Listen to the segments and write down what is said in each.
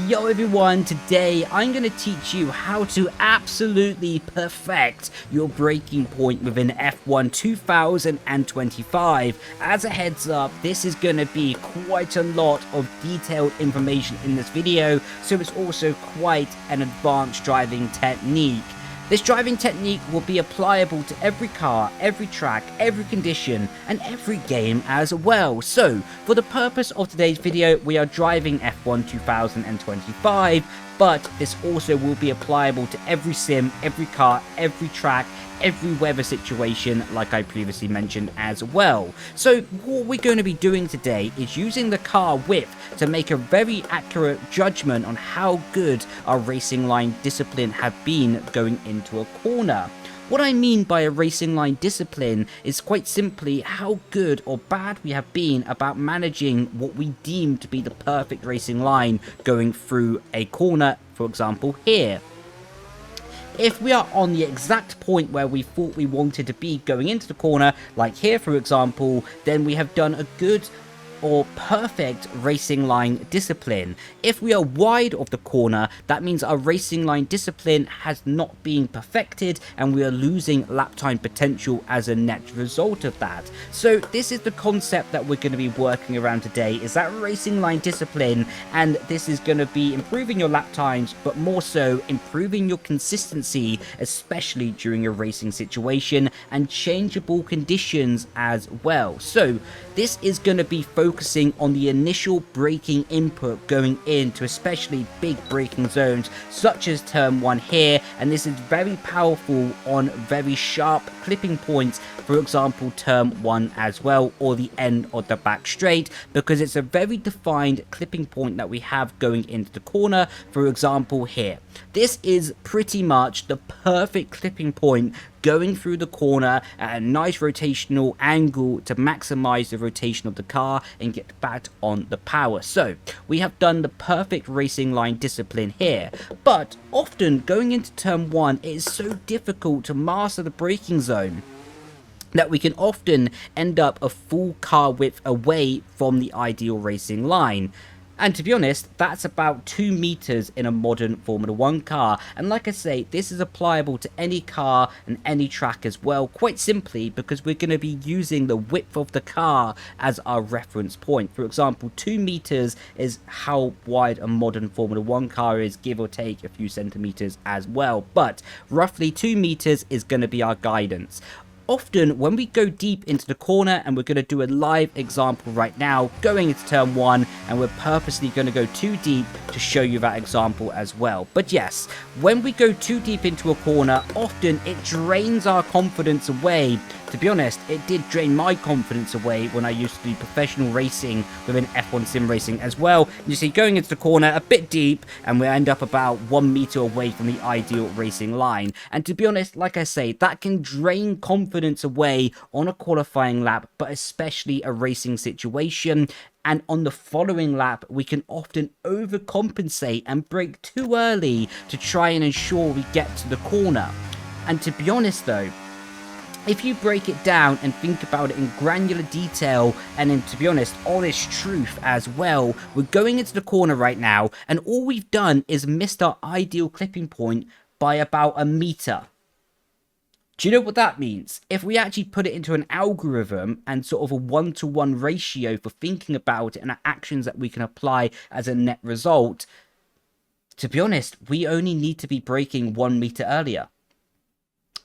Yo everyone, today I'm going to teach you how to absolutely perfect your braking point within F1 2025. As a heads up, this is going to be quite a lot of detailed information in this video, so it's also quite an advanced driving technique. This driving technique will be applicable to every car, every track, every condition, and every game as well. So, for the purpose of today's video, we are driving F1 2025, but this also will be applicable to every sim, every car, every track, every weather situation, like I previously mentioned as well. So what we're going to be doing today is using the car width to make a very accurate judgment on how good our racing line discipline have been going into a corner. What I mean by a racing line discipline is quite simply how good or bad we have been about managing what we deem to be the perfect racing line going through a corner, for example here. If we are on the exact point where we thought we wanted to be going into the corner, like here for example, then we have done a good or perfect racing line discipline. If we are wide of the corner, that means our racing line discipline has not been perfected and we are losing lap time potential as a net result of that. So this is the concept that we're going to be working around today, is that racing line discipline, and this is going to be improving your lap times, but more so improving your consistency, especially during a racing situation and changeable conditions as well. So this is going to be focusing on the initial braking input going into especially big braking zones such as turn 1 here, and this is very powerful on very sharp clipping points, for example turn 1 as well, or the end of the back straight, because it's a very defined clipping point that we have going into the corner. For example here, this is pretty much the perfect clipping point going through the corner at a nice rotational angle to maximize the rotation of the car and get back on the power. So we have done the perfect racing line discipline here, but often going into turn 1 it is so difficult to master the braking zone that we can often end up a full car width away from the ideal racing line. And to be honest, that's about 2 meters in a modern Formula 1 car. And like I say, this is applicable to any car and any track as well, quite simply because we're going to be using the width of the car as our reference point. For example, 2 meters is how wide a modern Formula 1 car is, give or take a few centimeters as well. But roughly 2 meters is going to be our guidance. Often when we go deep into the corner, and we're going to do a live example right now going into turn 1, and we're purposely going to go too deep to show you that example as well. But yes, when we go too deep into a corner, often it drains our confidence away. To be honest, it did drain my confidence away when I used to do professional racing within F1 sim racing as well. You see, going into the corner a bit deep, and we end up about 1 meter away from the ideal racing line. And to be honest, like I say, that can drain confidence away on a qualifying lap, but especially a racing situation. And on the following lap, we can often overcompensate and brake too early to try and ensure we get to the corner. And to be honest though, if you break it down and think about it in granular detail, and in, to be honest, honest truth as well, we're going into the corner right now, and all we've done is missed our ideal clipping point by about 1 meter. Do you know what that means? If we actually put it into an algorithm and sort of a 1-to-1 ratio for thinking about it and actions that we can apply as a net result, to be honest, we only need to be braking 1 meter earlier.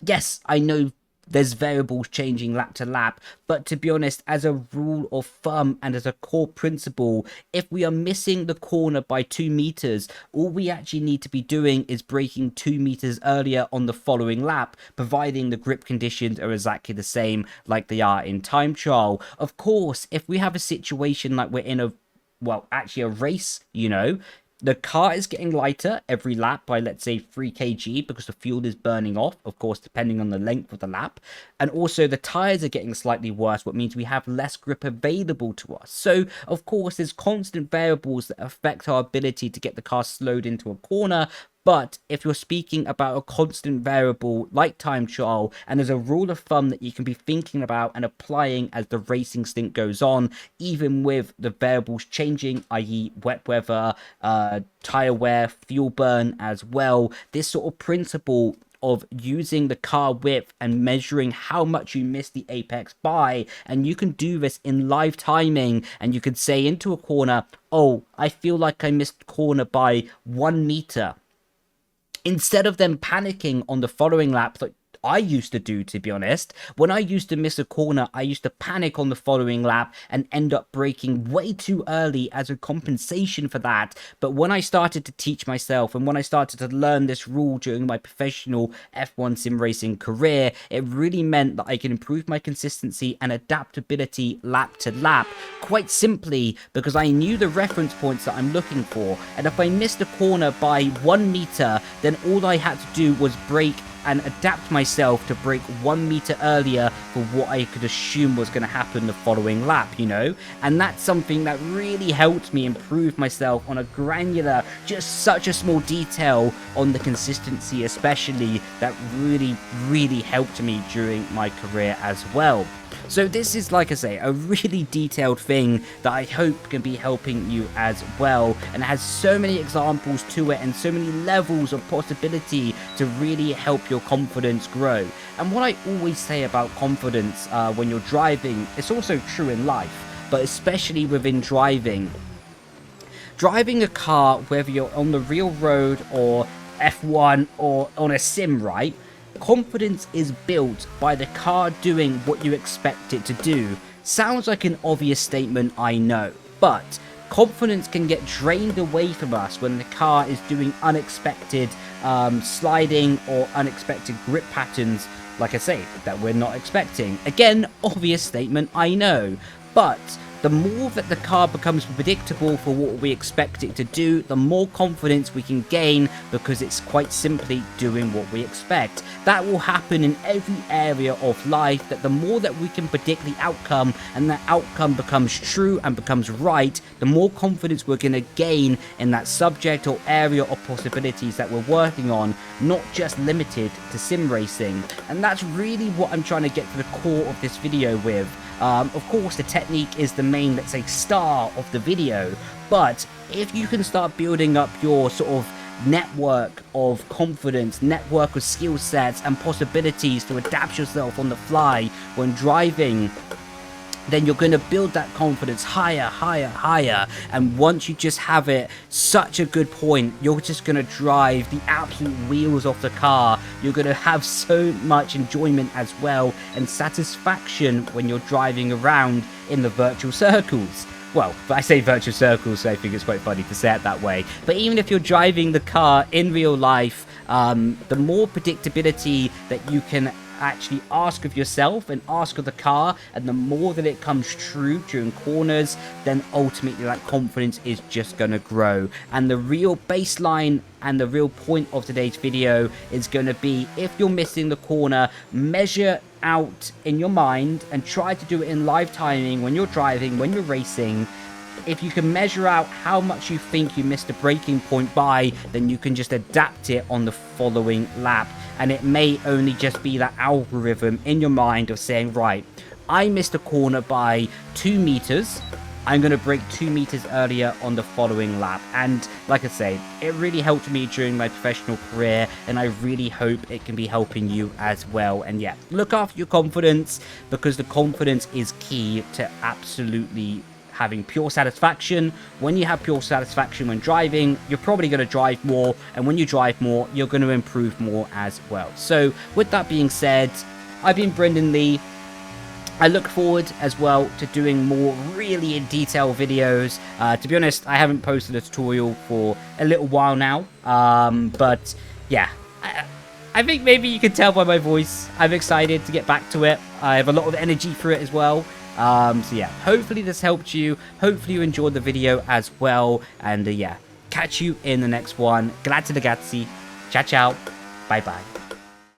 Yes, I know there's variables changing lap to lap, but to be honest, as a rule of thumb and as a core principle, if we are missing the corner by 2 meters, all we actually need to be doing is braking 2 meters earlier on the following lap, providing the grip conditions are exactly the same like they are in time trial. Of course, if we have a situation like we're in a, well, actually a race, you know, the car is getting lighter every lap by, let's say, 3 kg because the fuel is burning off, of course, depending on the length of the lap. And also the tires are getting slightly worse, what means we have less grip available to us. So, of course, there's constant variables that affect our ability to get the car slowed into a corner. But if you're speaking about a constant variable like time trial, and there's a rule of thumb that you can be thinking about and applying as the racing stint goes on, even with the variables changing, i.e. wet weather, tire wear, fuel burn as well, this sort of principle of using the car width and measuring how much you miss the apex by, and you can do this in live timing, and you could say into a corner, oh, I feel like I missed the corner by 1 meter. Instead of them panicking on the following lap, like I used to do, to be honest. When I used to miss a corner, I used to panic on the following lap and end up braking way too early as a compensation for that. But when I started to teach myself, and when I started to learn this rule during my professional F1 sim racing career, it really meant that I can improve my consistency and adaptability lap to lap, quite simply because I knew the reference points that I'm looking for. And if I missed a corner by 1 meter, then all I had to do was brake and adapt myself to brake 1 meter earlier for what I could assume was going to happen the following lap, you know? And that's something that really helped me improve myself on a granular, just such a small detail on the consistency especially, that really helped me during my career as well. So this is, like I say, a really detailed thing that I hope can be helping you as well, and it has so many examples to it and so many levels of possibility to really help your confidence grow. And what I always say about confidence when you're driving, it's also true in life, but especially within driving. Driving a car, whether you're on the real road or F1 or on a sim, right? Confidence is built by the car doing what you expect it to do. Sounds like an obvious statement, I know, but confidence can get drained away from us when the car is doing unexpected sliding or unexpected grip patterns, like I say, that we're not expecting. Again, obvious statement, I know, but the more that the car becomes predictable for what we expect it to do, the more confidence we can gain, because it's quite simply doing what we expect. That will happen in every area of life, that the more that we can predict the outcome, and that outcome becomes true and becomes right, the more confidence we're going to gain in that subject or area of possibilities that we're working on, not just limited to sim racing. And that's really what I'm trying to get to the core of this video with. Of course, the technique is the main, let's say, star of the video, but if you can start building up your sort of network of confidence, network of skill sets and possibilities to adapt yourself on the fly when driving, then you're going to build that confidence higher, and once you just have it such a good point, you're just going to drive the absolute wheels off the car. You're going to have so much enjoyment as well, and satisfaction when you're driving around in the virtual circles. Well, I say virtual circles, so I think it's quite funny to say it that way. But even if you're driving the car in real life, the more predictability that you can actually ask of yourself and ask of the car, and the more that it comes true during corners, then ultimately that confidence is just going to grow. And the real baseline and the real point of today's video is going to be, if you're missing the corner, measure out in your mind and try to do it in live timing when you're driving, when you're racing. If you can measure out how much you think you missed a braking point by, then you can just adapt it on the following lap. And it may only just be that algorithm in your mind of saying, right, I missed a corner by 2 meters. I'm going to brake 2 meters earlier on the following lap. And like I say, it really helped me during my professional career, and I really hope it can be helping you as well. And yeah, look after your confidence, because the confidence is key to absolutely having pure satisfaction. When you have pure satisfaction when driving, you're probably going to drive more, and when you drive more, you're going to improve more as well. So with that being said, I've been Brendon Leigh. I look forward as well to doing more really in detail videos. To be honest, I haven't posted a tutorial for a little while now, but yeah, I think maybe you can tell by my voice, I'm excited to get back to it. I have a lot of energy for it as well. So yeah, hopefully this helped you. Hopefully you enjoyed the video as well. And yeah, catch you in the next one. Grazie ragazzi. Ciao ciao. Bye bye.